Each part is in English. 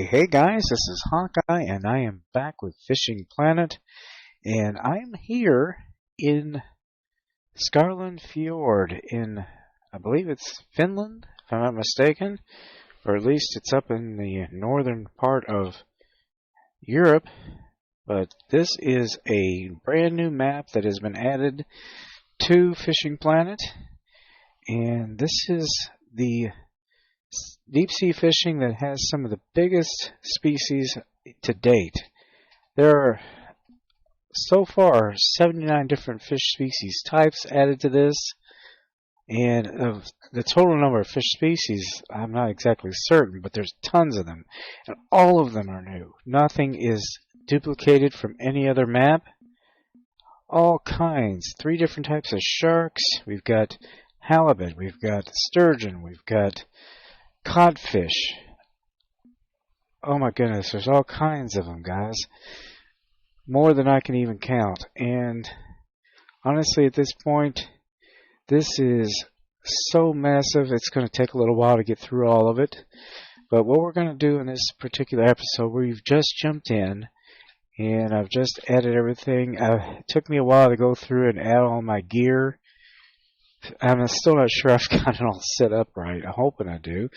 Hey guys, this is Hawkeye and I am back with Fishing Planet, and I'm here in Skårland Fjord in, I believe it's Finland, if I'm not mistaken, or at least it's up in the northern part of Europe. But this is a brand new map that has been added to Fishing Planet, and this is the deep sea fishing that has some of the biggest species to date. There are so far 79 different fish species types added to this, and of the total number of fish species I'm not exactly certain, but there's tons of them, and all of them are new. Nothing is duplicated from any other map. All kinds, 3 different types of sharks. We've got halibut, we've got sturgeon, we've got codfish. Oh my goodness, there's all kinds of them, guys. More than I can even count. And honestly, at this point, this is so massive, it's going to take a little while to get through all of it. But what we're going to do in this particular episode, where you've just jumped in, and I've just added everything. It took me a while to go through and add all my gear. I'm still not sure I've got it all set up right. I'm hoping I do.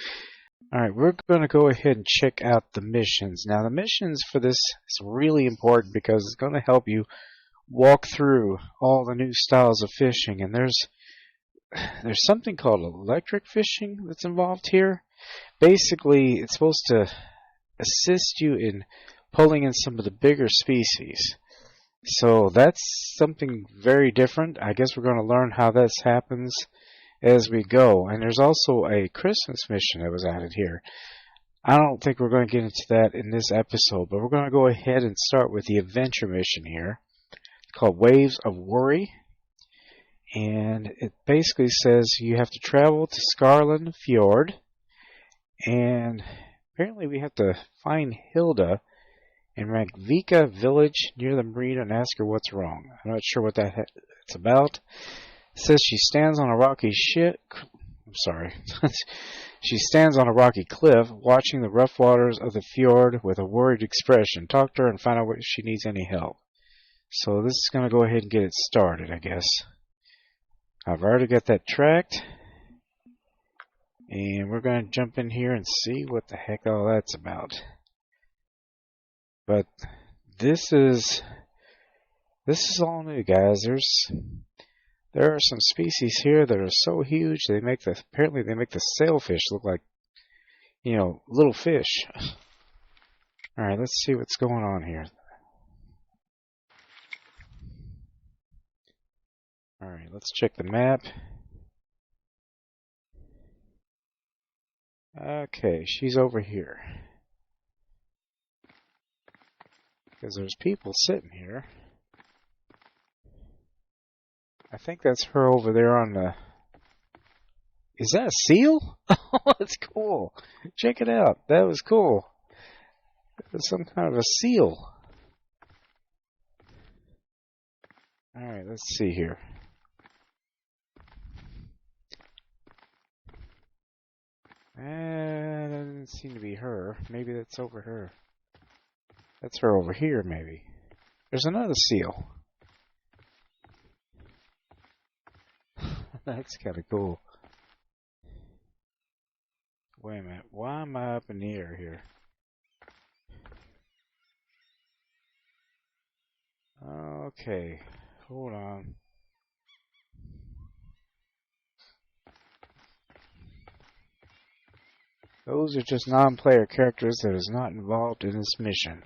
Alright, we're going to go ahead and check out the missions. Now, the missions for this is really important because it's going to help you walk through all the new styles of fishing. And there's something called electric fishing that's involved here. Basically, it's supposed to assist you in pulling in some of the bigger species. So that's something very different. I guess we're going to learn how this happens as we go. And there's also a Christmas mission that was added here. I don't think we're going to get into that in this episode, but we're going to go ahead and start with the adventure mission here. It's called Waves of Worry. And it basically says you have to travel to Skårland Fjord. And apparently we have to find Hilda in Rankvika village near the marina and ask her what's wrong. I'm not sure what it's about. It says she stands on a rocky she stands on a rocky cliff watching the rough waters of the fjord with a worried expression. Talk to her and find out if she needs any help. So this is going to go ahead and get it started, I guess. I've already got that tracked. And we're going to jump in here and see what the heck all that's about. But this is all new, guys. There are some species here that are so huge apparently they make the sailfish look like, little fish. All right, let's see what's going on here. All right, let's check the map. Okay, she's over here. Because there's people sitting here. I think that's her over there on the... Is that a seal? Oh, that's cool. Check it out. That was cool. It was some kind of a seal. Alright, let's see here. That doesn't seem to be her. Maybe that's over her. That's her over here, maybe. There's another seal. That's kind of cool. Wait a minute. Why am I up in the air here? Okay. Hold on. Those are just non-player characters that is not involved in this mission.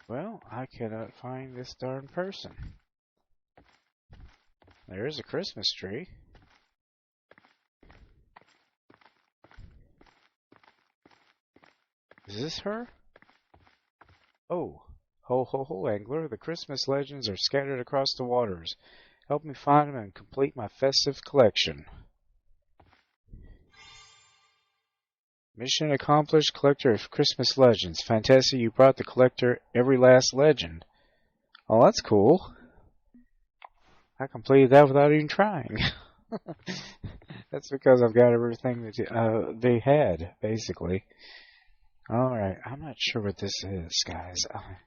Well, I cannot find this darn person. There is a Christmas tree. Is this her? Oh, ho ho ho, angler. The Christmas legends are scattered across the waters. Help me find them and complete my festive collection. Mission accomplished, collector of Christmas legends. Fantastic, you brought the collector every last legend. Oh, that's cool. I completed that without even trying. That's because I've got everything that they had, basically. Alright, I'm not sure what this is, guys. I'm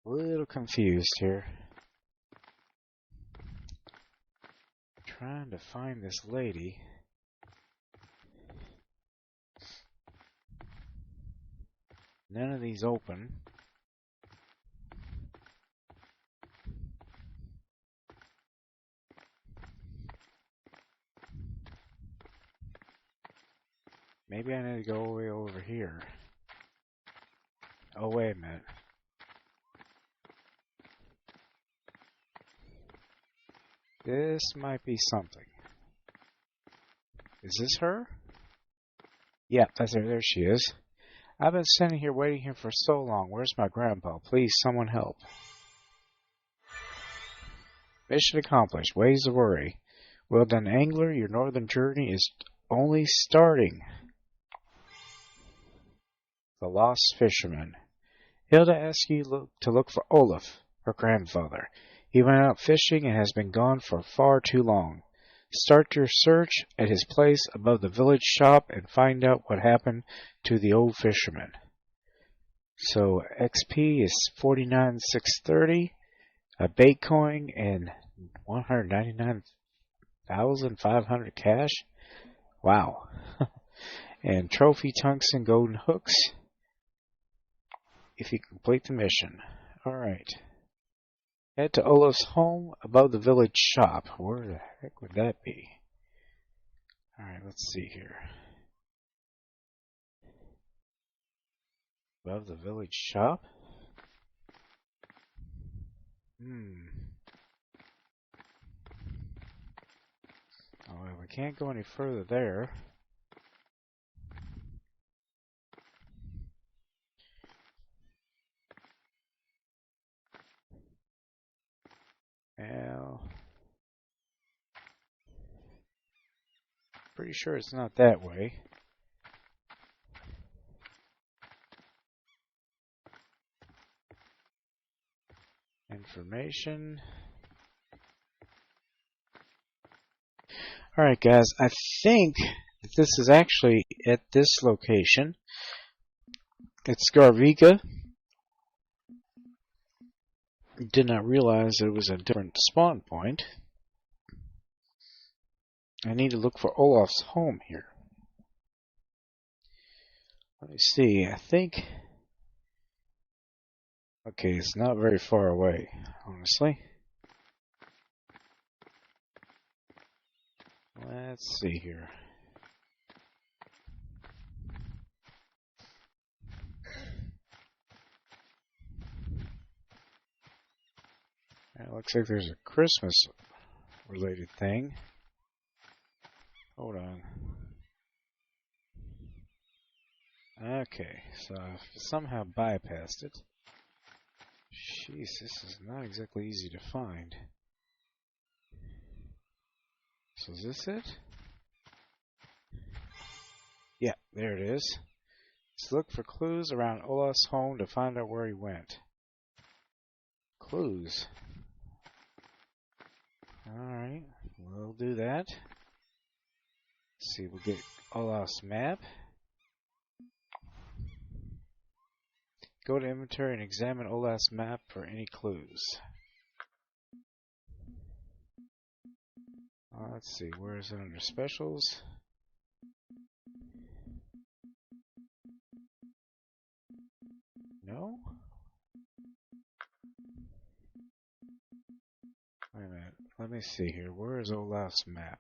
a little confused here. Trying to find this lady. None of these open. Maybe I need to go way over here. Oh, wait a minute. This might be something. Is this her? Yeah, that's her. There she is. I've been sitting here waiting here for so long. Where's my grandpa? Please, someone help. Mission accomplished. Ways to worry. Well done, angler. Your northern journey is only starting. The Lost Fisherman. Hilda asks you to look for Olaf, her grandfather. He went out fishing and has been gone for far too long. Start your search at his place above the village shop and find out what happened to the old fisherman. So XP is 49,630, a bait coin, and 199,500 cash. Wow. And trophy tungsten golden hooks if you complete the mission. Alright. Head to Olaf's home above the village shop. Where the heck would that be? Alright, let's see here. Above the village shop? Oh, well, we can't go any further there. Well, pretty sure it's not that way. Information. Alright guys, I think that this is actually at this location. It's Skarvika. Did not realize it was a different spawn point. I need to look for Olaf's home here. Let me see, I think... Okay, it's not very far away, honestly. Let's see here. It looks like there's a Christmas related thing. Hold on. Okay, so I somehow bypassed it. Jeez, this is not exactly easy to find. So is this it? Yeah, there it is. Let's look for clues around Olaf's home to find out where he went. Clues. Alright, we'll do that. Let's see, we'll get Olaf's map. Go to inventory and examine Olaf's map for any clues. Let's see, where is it under specials? No? let me see here. Where is Olaf's map?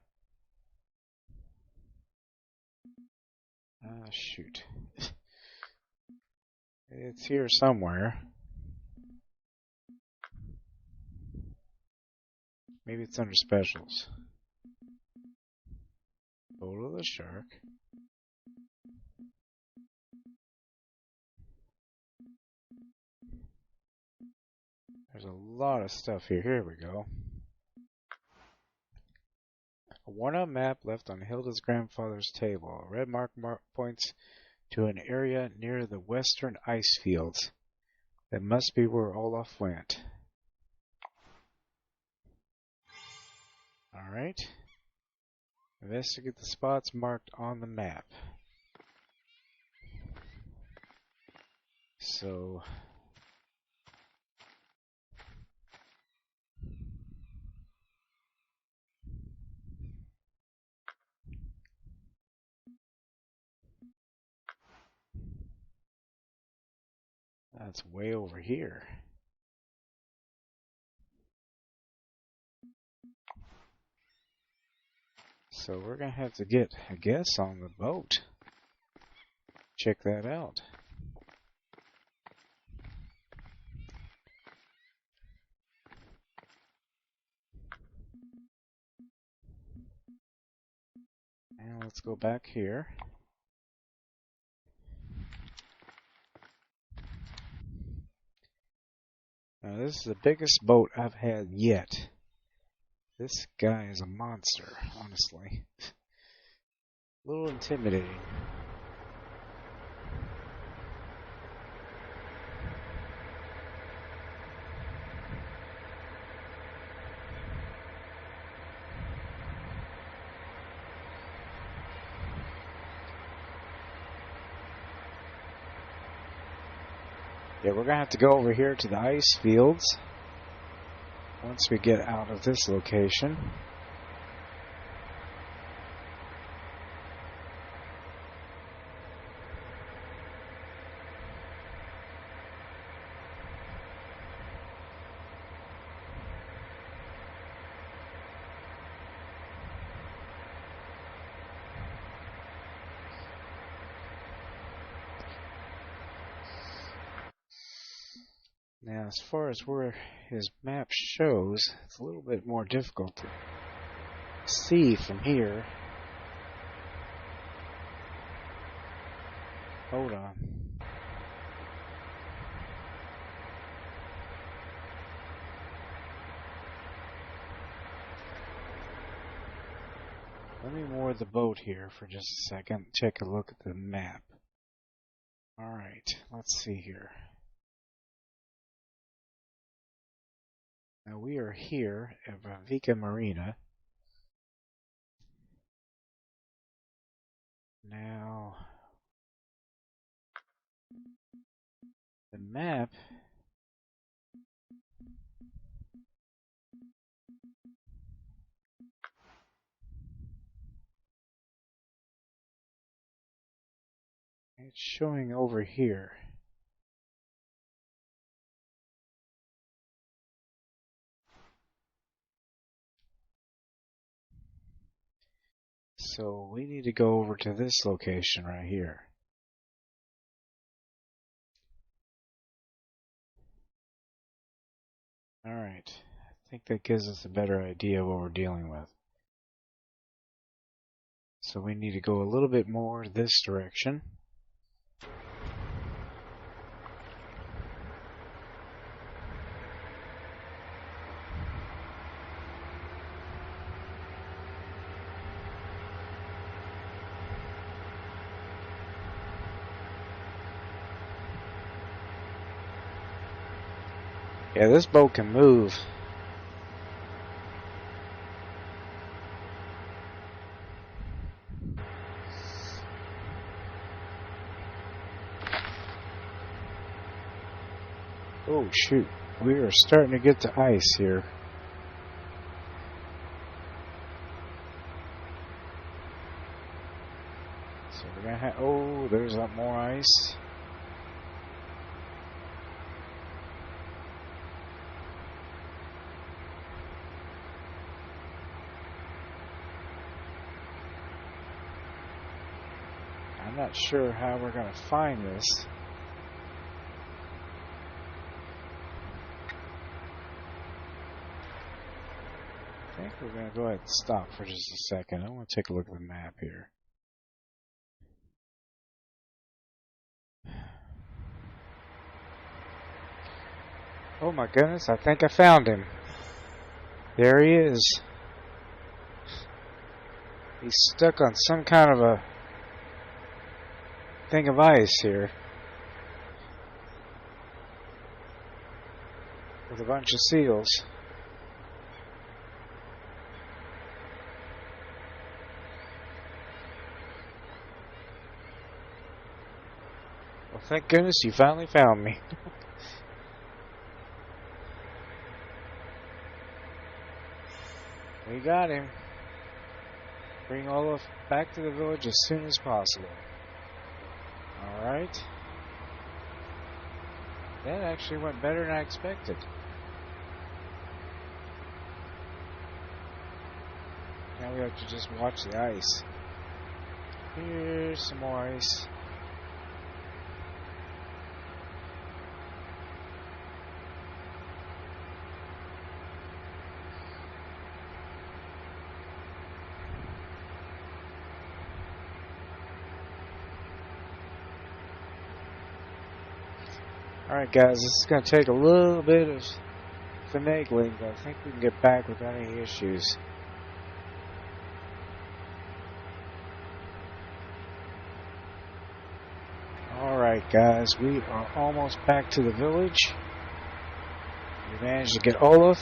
Ah, shoot. It's here somewhere. Maybe it's under specials. Photo of the shark. There's a lot of stuff here. Here we go. A worn-out map left on Hilda's grandfather's table. A red mark points to an area near the western ice fields. That must be where Olaf went. Alright. Investigate the spots marked on the map. So... that's way over here. So we're going to have to get, I guess, on the boat. Check that out. And let's go back here. Now this is the biggest boat I've had yet. This guy is a monster, honestly. A little intimidating. Yeah, we're going to have to go over here to the ice fields once we get out of this location. Now, as far as where his map shows, it's a little bit more difficult to see from here. Hold on. Let me moor the boat here for just a second. Take a look at the map. Alright, let's see here. Now we are here at Vika Marina. Now, the map it's showing over here. So we need to go over to this location right here. Alright, I think that gives us a better idea of what we're dealing with. So we need to go a little bit more this direction. Yeah, this boat can move. Oh shoot, we are starting to get to ice here. So we're gonna have, oh, there's a lot more ice. I'm not sure how we're going to find this. I think we're going to go ahead and stop for just a second. I want to take a look at the map here. Oh my goodness, I think I found him. There he is. He's stuck on some kind of a thing of ice here with a bunch of seals. Well, thank goodness you finally found me. We got him. Bring Olaf back to the village as soon as possible. Alright. That actually went better than I expected. Now we have to just watch the ice. Here's some more ice. Alright guys, this is going to take a little bit of finagling, but I think we can get back without any issues. Alright guys, we are almost back to the village. We managed to get Olaf.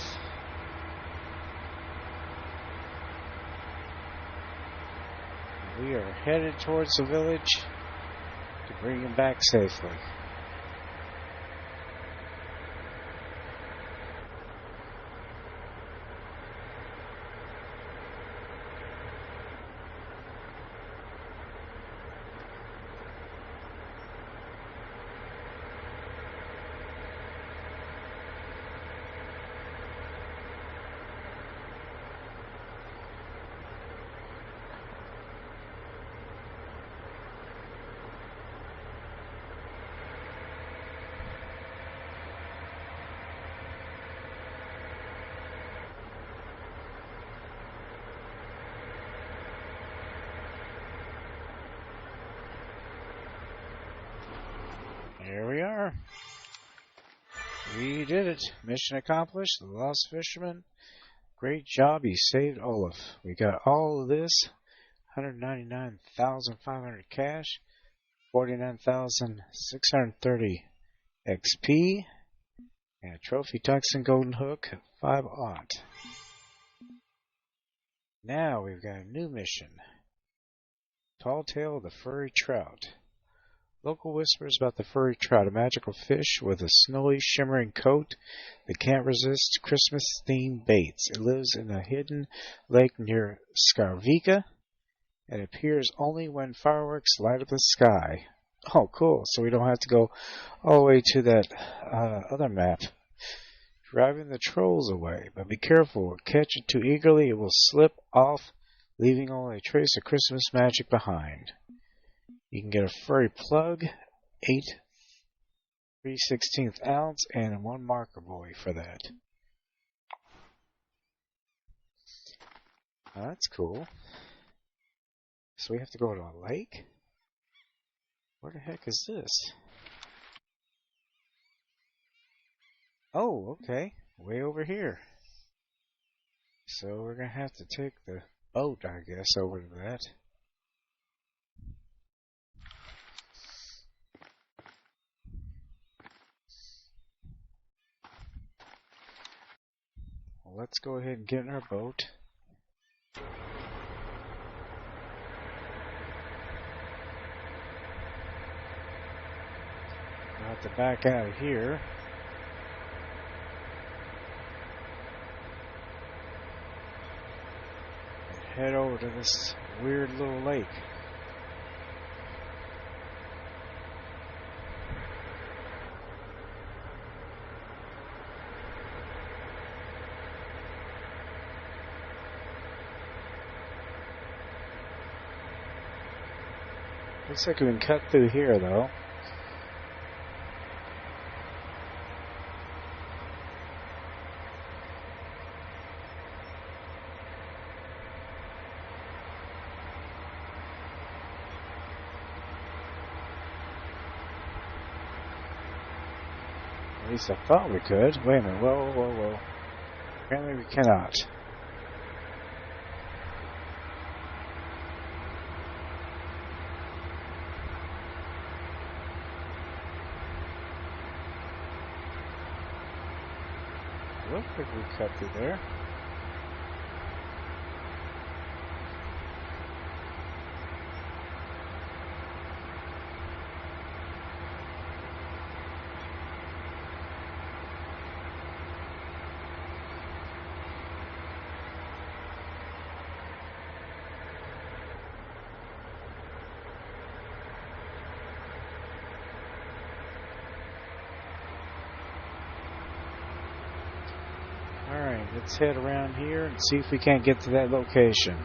We are headed towards the village to bring him back safely. Here we are. We did it. Mission accomplished. The Lost Fisherman. Great job. You saved Olaf. We got all of this. 199,500 cash. 49,630 XP. And a trophy tungsten golden hook. 5/0. Now we've got a new mission. Tall Tale of the Furry Trout. Local whispers about the furry trout, a magical fish with a snowy, shimmering coat that can't resist Christmas-themed baits. It lives in a hidden lake near Skarvika and appears only when fireworks light up the sky. Oh, cool. So we don't have to go all the way to that other map. Driving the trolls away, but be careful. Catch it too eagerly, it will slip off, leaving only a trace of Christmas magic behind. You can get a furry plug, 8 3/16 ounce, and 1 marker buoy for that. Oh, that's cool. So we have to go to a lake? Where the heck is this? Oh, okay. Way over here. So we're going to have to take the boat, I guess, over to that. Well, let's go ahead and get in our boat. We'll have to back out of here. And head over to this weird little lake. Looks like we can cut through here, though. At least I thought we could. Wait a minute. Whoa, whoa, whoa. Apparently we cannot. Looks like we cut through there. Alright, let's head around here and see if we can't get to that location.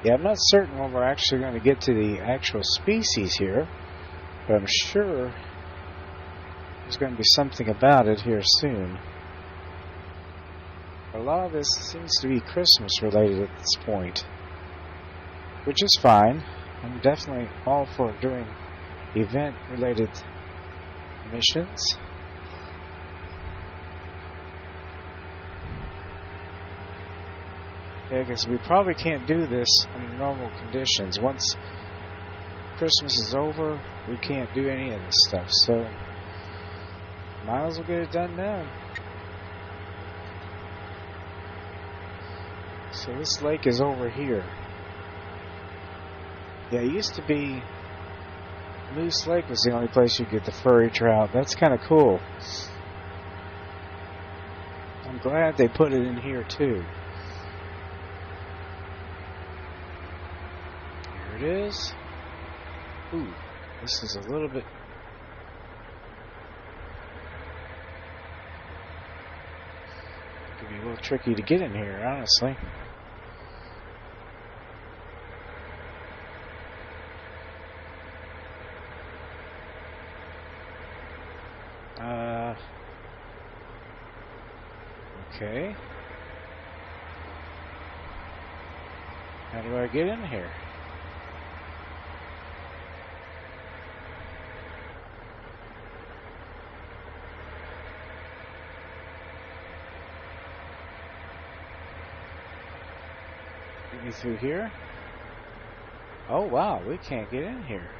Yeah, I'm not certain when we're actually going to get to the actual species here, but I'm sure there's going to be something about it here soon. A lot of this seems to be Christmas related at this point, which is fine. I'm definitely all for doing event related missions. Yeah, because we probably can't do this under normal conditions. Once Christmas is over, we can't do any of this stuff, so might as well get it done now. So this lake is over here. Yeah, it used to be Moose Lake was the only place you get the furry trout. That's kind of cool. I'm glad they put it in here too. Here it is. Ooh, this is a little bit... Could be a little tricky to get in here, honestly. Okay. How do I get in here? Get me through here? Oh wow, we can't get in here.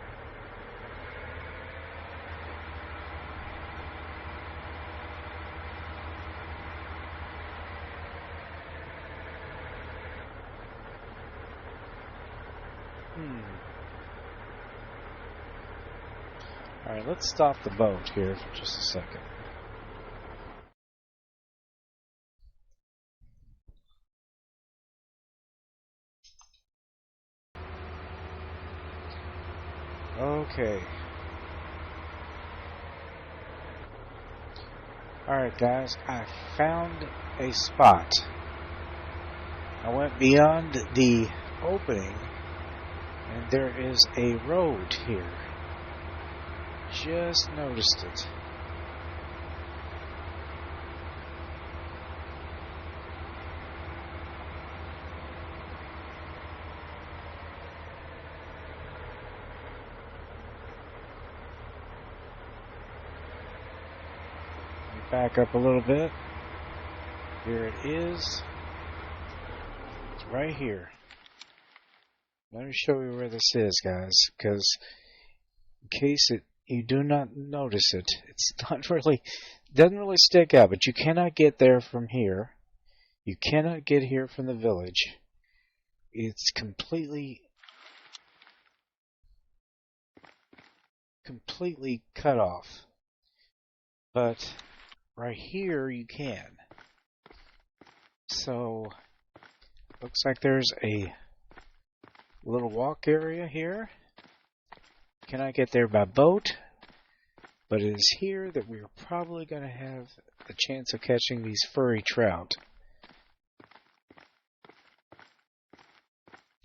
Alright, let's stop the boat here for just a second. Okay. Alright guys, I found a spot. I went beyond the opening and there is a road here. Just noticed it. Back up a little bit. Here it is. It's right here. Let me show you where this is, guys, because in case you do not notice it, it's not really, doesn't really stick out, but you cannot get there from here. You cannot get here from the village. It's completely cut off. But right here you can. So looks like there's a little walk area here. Cannot get there by boat, but it is here that we're probably going to have a chance of catching these furry trout.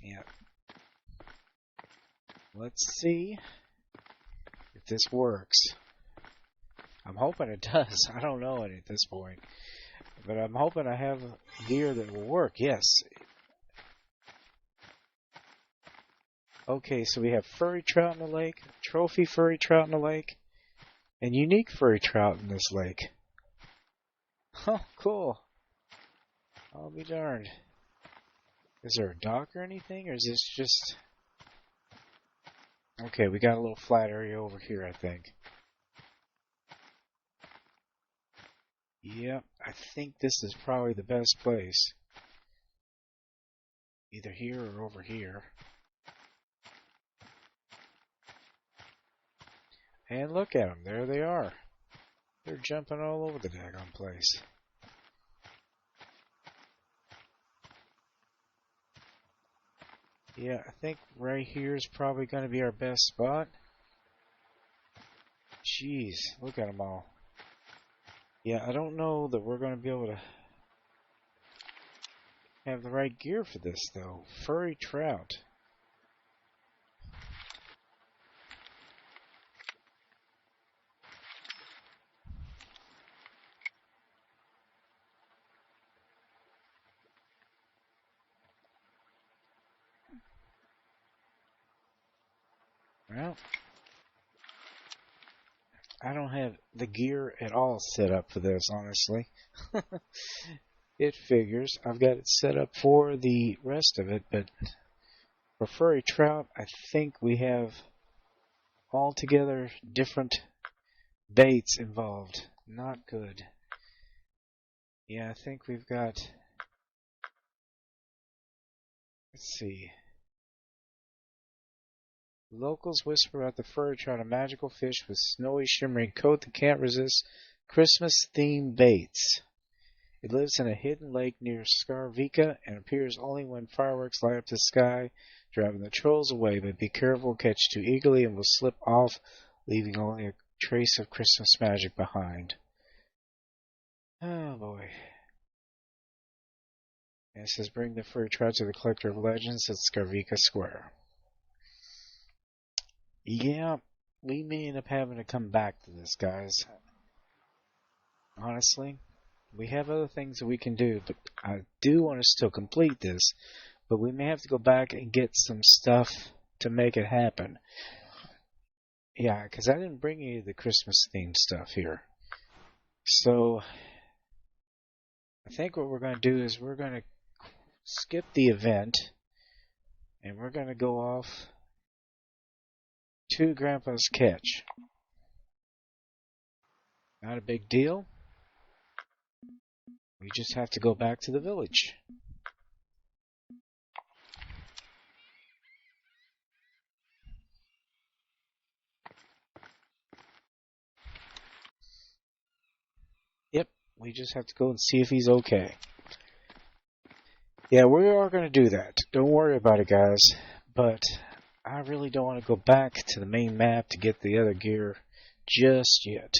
Yeah. Let's see if this works. I'm hoping it does. I don't know it at this point. But I'm hoping I have gear that will work. Yes. Okay, so we have furry trout in the lake, trophy furry trout in the lake, and unique furry trout in this lake. Huh, cool. I'll be darned. Is there a dock or anything, or is this just... Okay, we got a little flat area over here, I think. Yep, I think this is probably the best place. Either here or over here. And look at them, there they are. They're jumping all over the daggone place. Yeah, I think right here is probably going to be our best spot. Jeez, look at them all. Yeah, I don't know that we're going to be able to have the right gear for this, though. Furry trout. Well, I don't have the gear at all set up for this, honestly. It figures. I've got it set up for the rest of it, but for furry trout, I think we have altogether different baits involved. Not good. Yeah, I think we've got... Let's see. Locals whisper about the furry trout, a magical fish with snowy shimmering coat that can't resist Christmas-themed baits. It lives in a hidden lake near Scarvika and appears only when fireworks light up the sky, driving the trolls away. But be careful, catch too eagerly and will slip off, leaving only a trace of Christmas magic behind. Oh boy. And it says, bring the furry trout to the Collector of Legends at Scarvika Square. Yeah, we may end up having to come back to this, guys. Honestly, we have other things that we can do, but I do want to still complete this. But we may have to go back and get some stuff to make it happen. Yeah, because I didn't bring any of the Christmas-themed stuff here. So, I think what we're going to do is we're going to skip the event, and we're going to go off to Grandpa's catch. Not a big deal. We just have to go back to the village. Yep, we just have to go and see if he's okay. Yeah, we are going to do that. Don't worry about it, guys. But I really don't want to go back to the main map to get the other gear just yet.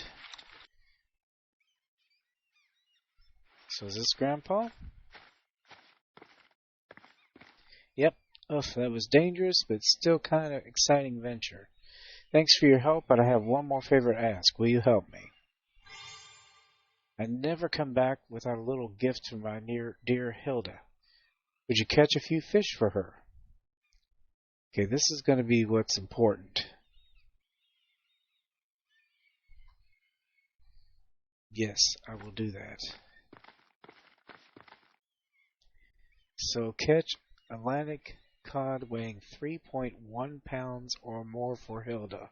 So is this Grandpa? Yep. Ugh, that was dangerous, but still kind of exciting venture. Thanks for your help, but I have one more favor to ask. Will you help me? I never come back without a little gift from my dear Hilda. Would you catch a few fish for her? Okay, this is going to be what's important. Yes, I will do that. So catch Atlantic cod weighing 3.1 pounds or more for Hilda.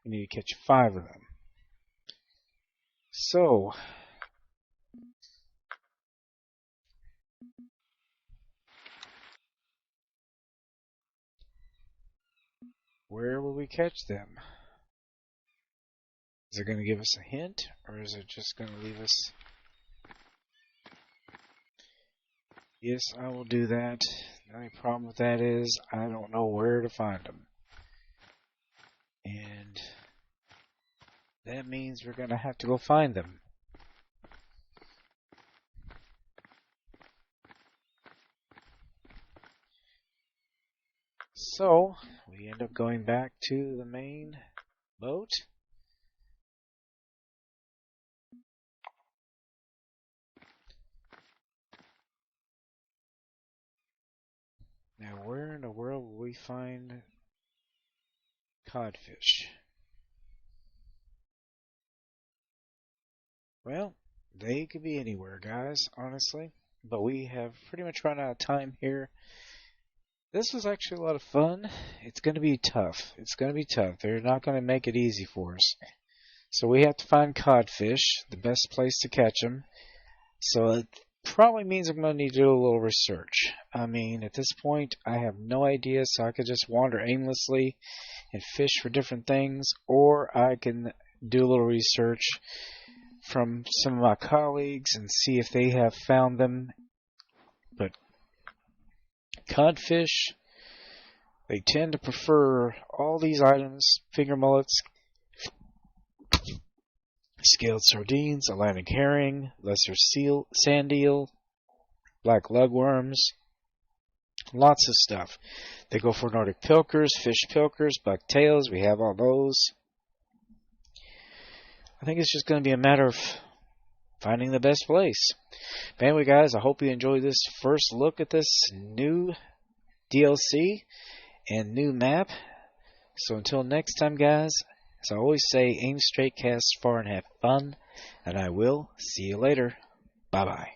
We need to catch 5 of them. So, where will we catch them? Is it going to give us a hint, or is it just going to leave us? Yes, I will do that. The only problem with that is I don't know where to find them. And that means we're going to have to go find them. So, we end up going back to the main boat. Now, where in the world will we find codfish? Well, they could be anywhere, guys, honestly. But we have pretty much run out of time here. This was actually a lot of fun. It's going to be tough. It's going to be tough. They're not going to make it easy for us. So we have to find codfish, the best place to catch them. So it probably means I'm going to need to do a little research. I mean, at this point, I have no idea, so I could just wander aimlessly and fish for different things, or I can do a little research from some of my colleagues and see if they have found them. But codfish, they tend to prefer all these items: finger mullets, scaled sardines, Atlantic herring, lesser seal, sand eel, black lugworms, lots of stuff. They go for Nordic pilkers, fish pilkers, bucktails. We have all those. I think it's just going to be a matter of finding the best place. But anyway, guys, I hope you enjoyed this first look at this new DLC and new map. So until next time, guys, as I always say, aim straight, cast far, and have fun. And I will see you later. Bye-bye.